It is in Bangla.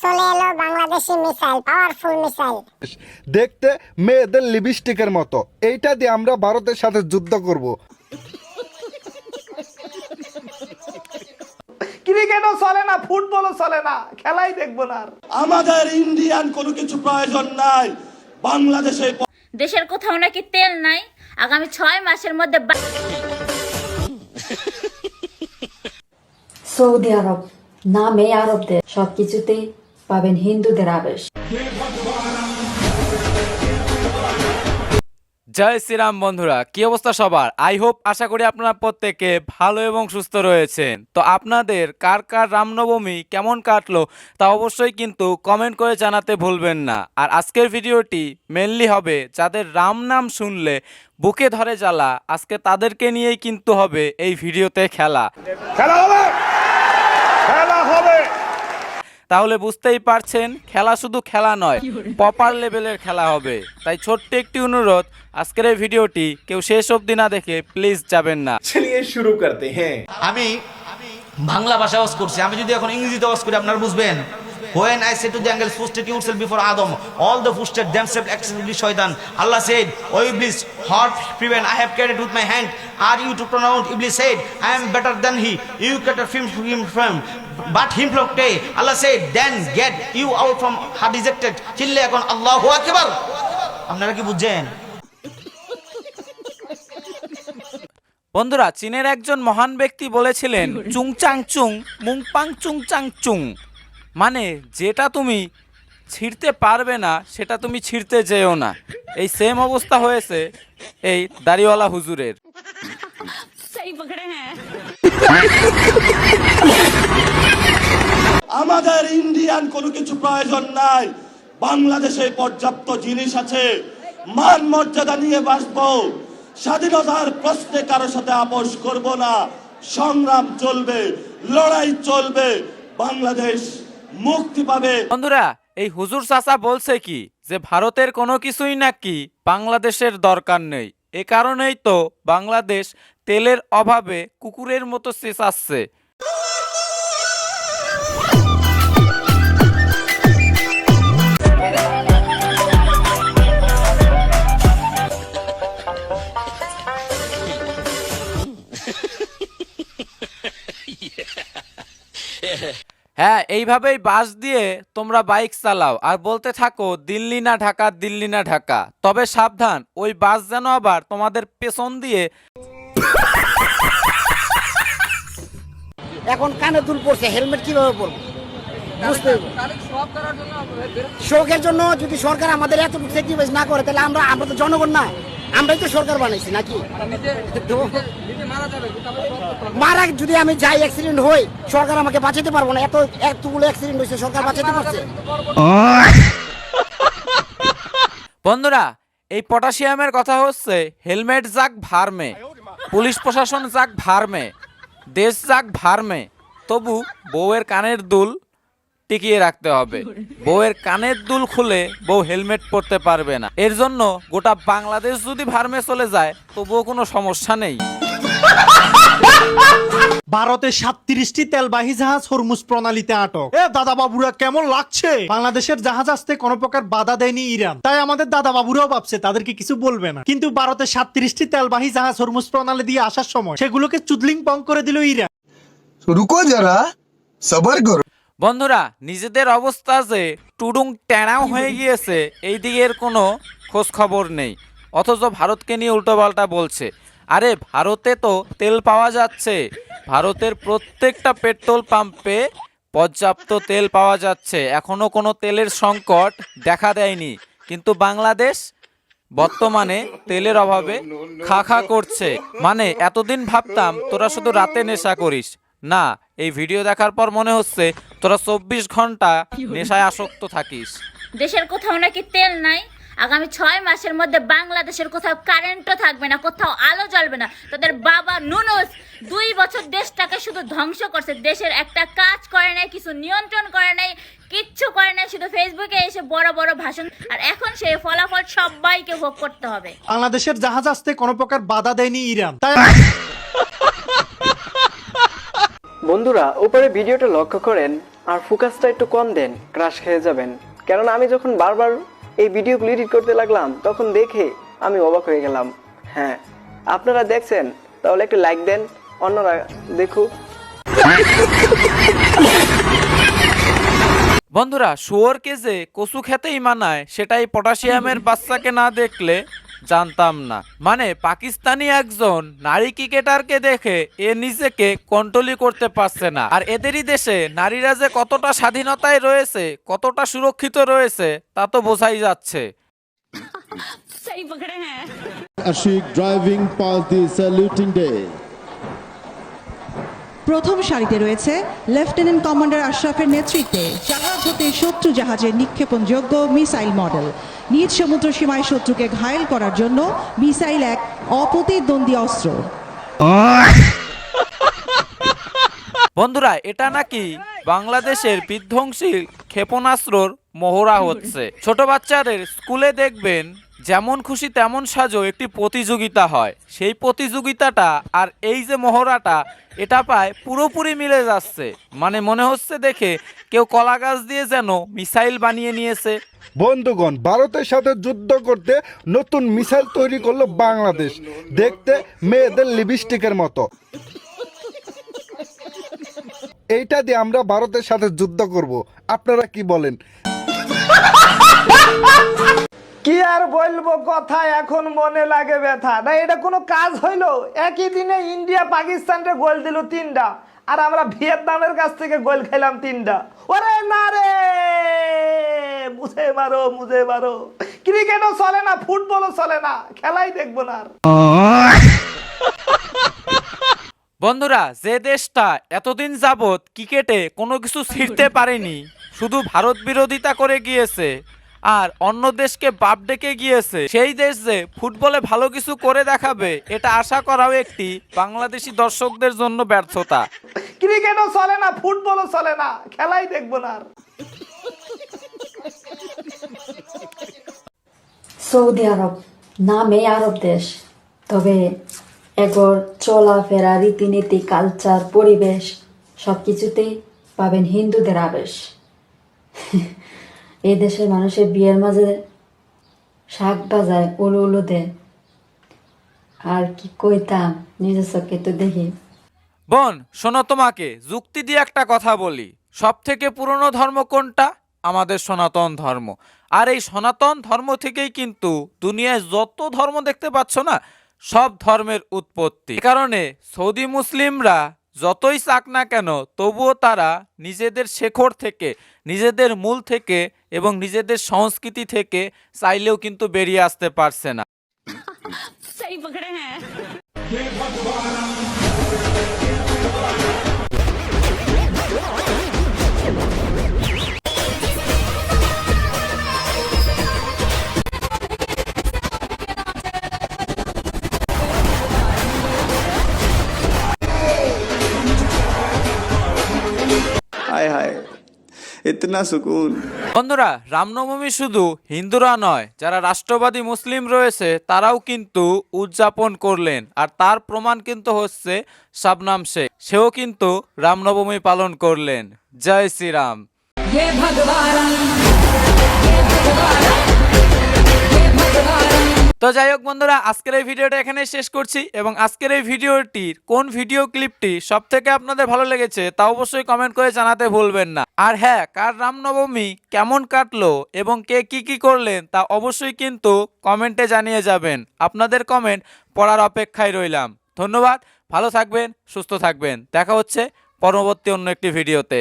চলে এলো বাংলাদেশি মিসাইল, পাওয়ারফুল মিসাইল। দেখতে মেয়েদের লিপস্টিকের মতো, এইটা দিয়ে আমরা ভারতের সাথে যুদ্ধ করব। ক্রিকেটও চলে না, ফুটবলও চলে না, খেলাই দেখবো না। আমাদের ইন্ডিয়ান কোনো কিছু প্রয়োজন নাই। বাংলাদেশে দেশের কোথাও নাকি তেল নাই, আগামী 6 মাসের মধ্যে সৌদি আরব নামে আরবদের সবকিছুতেই পাবেন হিন্দুদের আবেশ। জয় শ্রীরাম বন্ধুরা, কি অবস্থা সবার? আই হোপ, আশা করি আপনারা প্রত্যেকে ভালো এবং সুস্থ রয়েছেন। তো আপনাদের কার কার রামনবমী কেমন কাটলো তা অবশ্যই কিন্তু কমেন্ট করে জানাতে ভুলবেন না। আর আজকের ভিডিওটি মেনলি হবে যাদের রাম নাম শুনলে বুকে ধরে জ্বালা, আজকে তাদেরকে নিয়েই কিন্তু হবে এই ভিডিওতে খেলা। তাহলে বুঝতেই পারছেন, খেলা শুধু খেলা নয়, প্রপার লেভেলের খেলা হবে। তাই ছোট্ট একটি অনুরোধ, আজকের এই ভিডিওটি কেউ শেষ অবধি না দেখে প্লিজ যাবেন না। চলিয়ে শুরু করতে হ্যাঁ। আমি বাংলা ভাষা ওয়াজ করছি, আমি যদি এখন ইংরেজিতে ওয়াজ করি আপনারা বুঝবেন। When I say to the angels, prostrate yourself before Adam, all the prostrate themselves excessively shaitan. Allah said, O Iblis, what prevent I have carried with my hand. Are you to pronounce? Iblis said, I am better than he. You cut him from. But him from day. Allah said, then get you out from her rejected. Chille এখন Allahu Akbar. আপনারা কি বুঝছেন? বন্ধুরা, চীনের একজন মহান ব্যক্তি বলেছিলেন, চুং চাং চুং মুং পাং চুং চাং চুং, মানে যেটা তুমি ছিঁড়তে পারবে না সেটা তুমি ছিঁড়তে যেও না। এই সেম অবস্থা হয়েছে এই দাড়িওয়ালা হুজুরের। আমাদের ইন্ডিয়ান কোনো কিছু প্রয়োজন নাই। বাংলাদেশে পর্যাপ্ত জিনিস আছে। মান মর্যাদা নিয়ে বাঁচবো, স্বাধীনতার প্রশ্নে কারোর সাথে আপোষ করব না। সংগ্রাম চলবে, লড়াই চলবে, বাংলাদেশ মুক্তি পাবে। বন্ধুরা, এই হুজুর চাচা বলছে কি যে ভারতের কোনো কিছুই নাকি বাংলাদেশের দরকার নেই। এ কারণেই তো বাংলাদেশ তেলের অভাবে কুকুরের মতো চেঁচাচ্ছে। হ্যাঁ, এইভাবেই বাস দিয়ে তোমরা বাইক চালাও আর বলতে থাকো দিল্লি না ঢাকা, দিল্লি না ঢাকা। তবে সাবধান, ওই বাস যেন আবার তোমাদের পেছন দিয়ে। এখন কানে দুল পড়ছে, হেলমেট কিভাবে পরবো বুঝতে হবে। শোকের জন্য যদি সরকার আমাদের এতটুকু স্যাক্রিফাইস না করে, তাহলে আমরা তো জনগণ না, আমরাই তো সরকার বানাইছি নাকি। মারা যদি আমি যাই, অ্যাক্সিডেন্ট হই, সরকার আমাকে বাঁচাতে পারবো না। এতগুলো অ্যাক্সিডেন্ট হয়েছে, সরকার বাঁচাতে পারছে। বন্ধুরা, এই পটাশিয়ামের কথা হচ্ছে, হেলমেট যাক ভারমে, পুলিশ প্রশাসন যাক ভারমে, দেশ যাক ভারমে, তবু বউয়ের কানের দুল টিকিয়ে রাখতে হবে। বউয়ের কানের দুল খুলে বউ হেলমেট পরতে পারবে না। এর জন্য গোটা বাংলাদেশ যদি ভারমে চলে যায় তবুও কোনো সমস্যা নেই। ভারতের 37টি তেলবাহী জাহাজ হরমুজ প্রণালীতে আটক। দাদা বাবুরা কেমন লাগছে? বাংলাদেশের জাহাজ আসতে কোনো প্রকার বাধা দেয়নি ইরান, তাই আমাদের দাদা বাবুরাও ভাবছে তাদেরকে কিছু বলবে না। কিন্তু ভারতের 37টি তেলবাহী জাহাজ হরমুজ প্রণালী দিয়ে আসার সময় সেগুলোকে চুদলিং পং করে দিল ইরান। রুকো যারা, সবর করো। বন্ধুরা, নিজেদের অবস্থা যে টুডুং ট্যানাও হয়ে গিয়েছে, এই দিকের কোনো খোঁজ খবর নেই, অথচ ভারতকে নিয়ে উল্টোপাল্টা বলছে। আরে ভারতে তো তেল পাওয়া যাচ্ছে, ভারতের প্রত্যেকটা পেট্রোল পাম্পে পর্যাপ্ত তেল পাওয়া যাচ্ছে, এখনো কোনো তেলের সংকট দেখা দেয়নি। কিন্তু বাংলাদেশ বর্তমানে তেলের অভাবে খা খা করছে। মানে এতদিন ভাবতাম তোরা শুধু রাতে নেশা করিস, না, এই ভিডিও দেখার পর মনে হচ্ছে তোরা 24 ঘন্টা নেশায় আসক্ত থাকিস। দেশের কোথাও নাকি তেল নাই, আগামী 6 মাসের মধ্যে বাংলাদেশের কোথাও কারেন্টও থাকবে না, কোথাও আলো জ্বলবে না। তাদের বাবা নুনুস 2 বছর দেশটাকে শুধু ধ্বংস করছে, দেশের একটা কাজ করে নাই, কিছু নিয়ন্ত্রণ করে নাই, কিচ্ছু করে নাই, শুধু ফেসবুকে এসে বড় বড় ভাষণ। আর এখন সেই ফলাফল সবাইকে ভোগ করতে হবে। বাংলাদেশের জাহাজ আসতে কোনো প্রকার বাধা দেয়নি ইরান, তাই বন্ধুরা, উপরে ভিডিওটা লক্ষ্য করেন, আর ফোকাসটা একটু কম দেন, ক্রাশ খেয়ে যাবেন। কেননা আমি যখন বারবার এই ভিডিওগুলো এডিট করতে লাগলাম তখন দেখে আমি অবাক হয়ে গেলাম। হ্যাঁ, আপনারা দেখছেন তাহলে একটু লাইক দেন, অন্যরা দেখুক। বন্ধুরা, শুয়োরকে যে কচু খেতেই মানায় সেটাই পটাশিয়ামের বাচ্চাকে না দেখলে জানতাম না। মানে পাকিস্তানি একজন নারী ক্রিকেটারকে দেখে এ নিজেকে কন্ট্রোলই করতে পারছে না। আর এদেরই দেশে নারীরা যে কতটা স্বাধীনতায় রয়েছে, কতটা সুরক্ষিত রয়েছে তা তো বোঝাই যাচ্ছে। Ashik driving past the saluting day. প্রথম সারিতে রয়েছে লেফটেন্যান্ট কমান্ডার আশরাফের নেতৃত্বে জাহাজ হতে শত্রু জাহাজের নিক্ষেপণযোগ্য মিসাইল মডেল। নিজ সমুদ্র সীমায় শত্রুকে ঘায়েল করার জন্য মিসাইল এক অপ্রতিদ্বন্দ্বী অস্ত্র। বন্ধুরা, এটা নাকি বাংলাদেশের বিধ্বংসী ক্ষেপণাস্ত্রর মহড়া হচ্ছে। ছোট বাচ্চাদের স্কুলে দেখবেন যেমন খুশি তেমন সাজো একটি প্রতিযোগিতা হয়। সেই প্রতিযোগিতাটা আর এই যে মহড়াটা, এটা প্রায় পুরোপুরি মিলে যাচ্ছে। মানে মনে হচ্ছে দেখে কেউ কলা গাছ দিয়ে যেন মিসাইল বানিয়ে নিয়েছে। বন্ধুগণ, ভারতের সাথে যুদ্ধ করতে নতুন মিসাইল তৈরি করলো বাংলাদেশ, দেখতে মেয়েদের লিপস্টিকের মতো। এইটা দিয়ে আমরা ভারতের সাথে যুদ্ধ করব, আপনারা কি বলেন? কি আর বলবো কথা, এখন মনে লাগে ব্যথা। না এটা কোনো কাজ হইলো? একই দিনে ইন্ডিয়া পাকিস্তানকে গোল দিল 3টা, আর আমরা ভিয়েতনামের কাছ থেকে গোল খেলাম 3টা। ওরে না রে, মুঝে মারো মুঝে মারো। ক্রিকেটও চলে না, ফুটবলও চলে না, খেলাই দেখবো না আর। বন্ধুরা, যে দেশটা এতদিন যাবৎ ক্রিকেটে কোনো কিছু ছিঁড়তে পারেনি, শুধু ভারত বিরোধিতা করে গিয়েছে আর অন্য দেশকে বাপ ডেকে গিয়েছে, সেই দেশ যে ফুটবলে ভালো কিছু করে দেখাবে এটা আশা করাও একটি বাংলাদেশি দর্শকদের জন্য ব্যর্থতা। ক্রিকেটও চলে না, ফুটবলও চলে না, খেলাই দেখবো না আর। সৌদি আরব নামে আরব দেশ, তবে এগোর চলাফেরা, রীতিনীতি, কালচার, পরিবেশ সবকিছুতেই পাবেন হিন্দুদের আবেশ। এই দেশের মানুষের বিয়ের মাঝে শাক বাজায়, উলু উলু দেয়। আর কি কইতাম, নিজের চোখে তো দেখি। বোন শোনো, তোমাকে যুক্তি দিয়ে একটা কথা বলি। সব থেকে পুরনো ধর্ম কোনটা? আমাদের সনাতন ধর্ম। আর এই সনাতন ধর্ম থেকেই কিন্তু দুনিয়ায় যত ধর্ম দেখতে পাচ্ছ না, সব ধর্মের উৎপত্তি। এ কারণে সৌদি মুসলিমরা যতই চাক না কেন, তবুও তারা নিজেদের শেকড় থেকে, নিজেদের মূল থেকে এবং নিজেদের সংস্কৃতি থেকে চাইলেও কিন্তু বেরিয়ে আসতে পারছে না। হায় হায়, ইতনা সুকুন। বন্ধুরা, রামনবমী শুধু হিন্দুরা নয়, যারা রাষ্ট্রবাদী মুসলিম রয়েছে তারাও কিন্তু উদযাপন করলেন। আর তার প্রমাণ কিন্তু হচ্ছে শাবনাম শেখ, সেও কিন্তু রামনবমী পালন করলেন। জয় শ্রীরাম। তো যাই হোক বন্ধুরা, আজকের এই ভিডিওটা এখানে শেষ করছি এবং আজকের এই ভিডিওটির কোন ভিডিও ক্লিপটি সব থেকে আপনাদের ভালো লেগেছে তা অবশ্যই কমেন্ট করে জানাতে ভুলবেন না। আর হ্যাঁ, কার রামনবমী কেমন কাটলো এবং কে কি করলেন তা অবশ্যই কিন্তু কমেন্টে জানিয়ে যাবেন। আপনাদের কমেন্ট পড়ার অপেক্ষায় রইলাম। ধন্যবাদ, ভালো থাকবেন, সুস্থ থাকবেন। দেখা হচ্ছে পরবর্তী অন্য একটি ভিডিওতে।